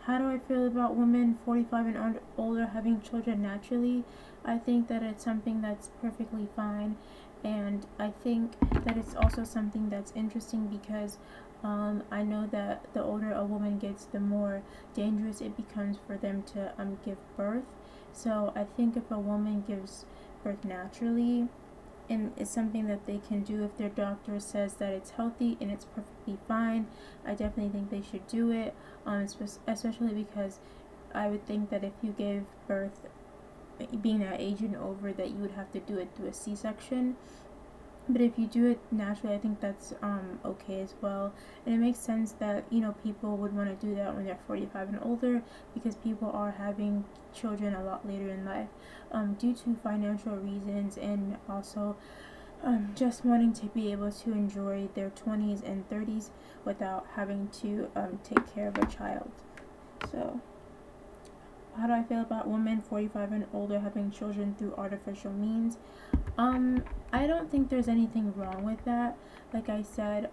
How do I feel about women 45 and older having children naturally? I think that it's something that's perfectly fine, and I think that it's also something that's interesting because I know that the older a woman gets, the more dangerous it becomes for them to give birth. So I think if a woman gives birth naturally, and it's something that they can do if their doctor says that it's healthy and it's perfectly fine, I definitely think they should do it. Especially because I would think that if you gave birth being that age and over, that you would have to do it through a C-section. But if you do it naturally, I think that's okay as well. And it makes sense that people would want to do that when they're 45 and older, because people are having children a lot later in life, due to financial reasons, and also just wanting to be able to enjoy their 20s and 30s without having to take care of a child. So, how do I feel about women 45 and older having children through artificial means? I don't think there's anything wrong with that. Like I said,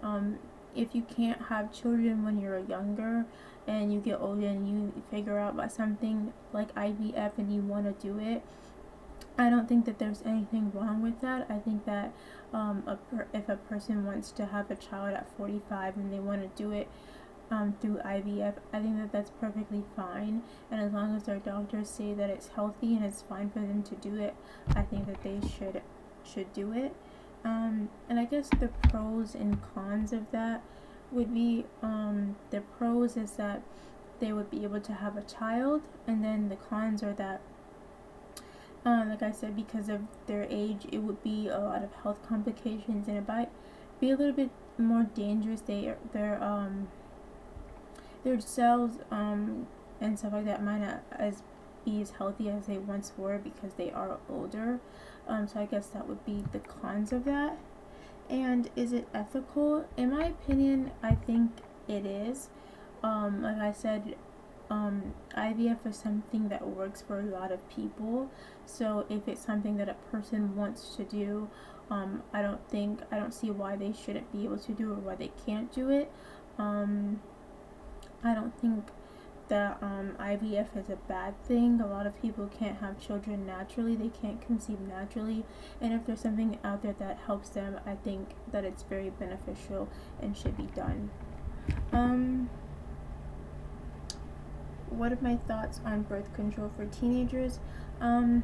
if you can't have children when you're younger and you get older and you figure out about something like IVF and you want to do it, I don't think that there's anything wrong with that. I think that if a person wants to have a child at 45 and they want to do it through IVF, I think that that's perfectly fine. And as long as their doctors say that it's healthy and it's fine for them to do it, I think that they should do it. And I guess the pros and cons of that would be, the pros is that they would be able to have a child, and then the cons are that, like I said, because of their age, it would be a lot of health complications, and it might be a little bit more dangerous. Their cells and stuff like that might not be as healthy as they once were because they are older. So I guess that would be the cons of that. And is it ethical? In my opinion, I think it is. Like I said, IVF is something that works for a lot of people. So if it's something that a person wants to do, I don't see why they shouldn't be able to do it or why they can't do it. I don't think that IVF is a bad thing. A lot of people can't have children naturally, they can't conceive naturally, and if there's something out there that helps them, I think that it's very beneficial and should be done. What are my thoughts on birth control for teenagers? I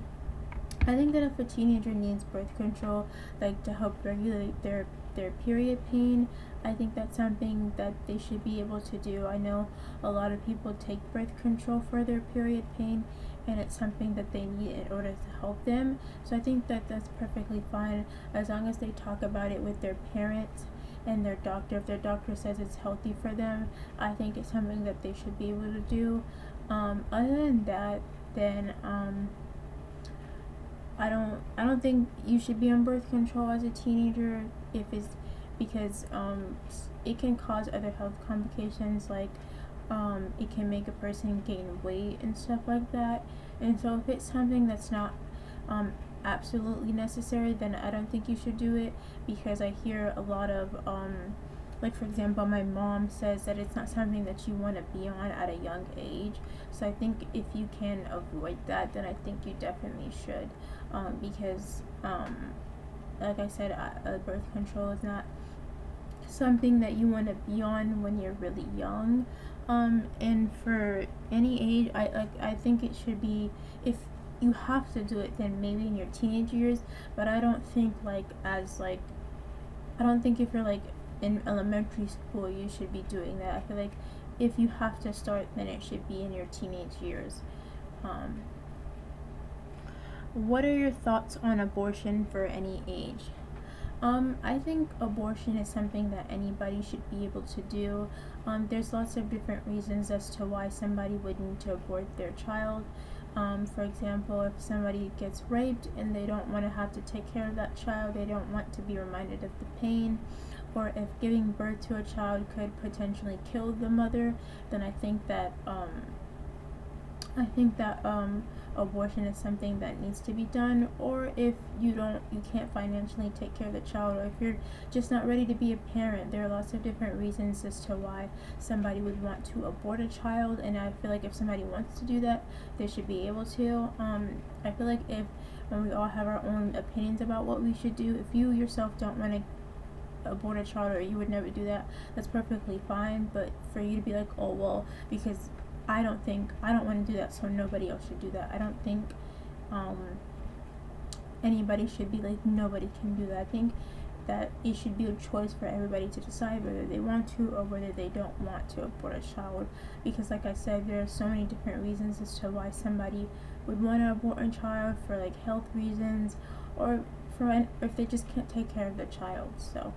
think that if a teenager needs birth control, like to help regulate their period pain, I think that's something that they should be able to do. I know a lot of people take birth control for their period pain, and it's something that they need in order to help them. So I think that that's perfectly fine as long as they talk about it with their parents and their doctor. If their doctor says it's healthy for them, I think it's something that they should be able to do. Other than that, then I don't think you should be on birth control as a teenager, if it's because it can cause other health complications, like it can make a person gain weight and stuff like that. And so if it's something that's not absolutely necessary, then I don't think you should do it, because I hear a lot of like, for example, my mom says that it's not something that you want to be on at a young age. So I think if you can avoid that, then I think you definitely should, because like I said, birth control is not something that you want to be on when you're really young. And for any age, I think it should be, if you have to do it, then maybe in your teenage years. But I don't think I don't think if you're like in elementary school you should be doing that. I feel like if you have to start, then it should be in your teenage years. What are your thoughts on abortion for any age? I think abortion is something that anybody should be able to do. There's lots of different reasons as to why somebody would need to abort their child. For example, if somebody gets raped and they don't want to have to take care of that child, they don't want to be reminded of the pain, or if giving birth to a child could potentially kill the mother, then I think that I think that abortion is something that needs to be done, or if you can't financially take care of the child, or if you're just not ready to be a parent. There are lots of different reasons as to why somebody would want to abort a child, and I feel like if somebody wants to do that, they should be able to. I feel like if when we all have our own opinions about what we should do, if you yourself don't want to abort a child or you would never do that, that's perfectly fine. But for you to be like, oh well, because I don't want to do that, so nobody else should do that. I don't think um, anybody should be like, nobody can do that. I think that it should be a choice for everybody to decide whether they want to or whether they don't want to abort a child. Because like I said, there are so many different reasons as to why somebody would want to abort a child, for like health reasons, or if they just can't take care of the child. So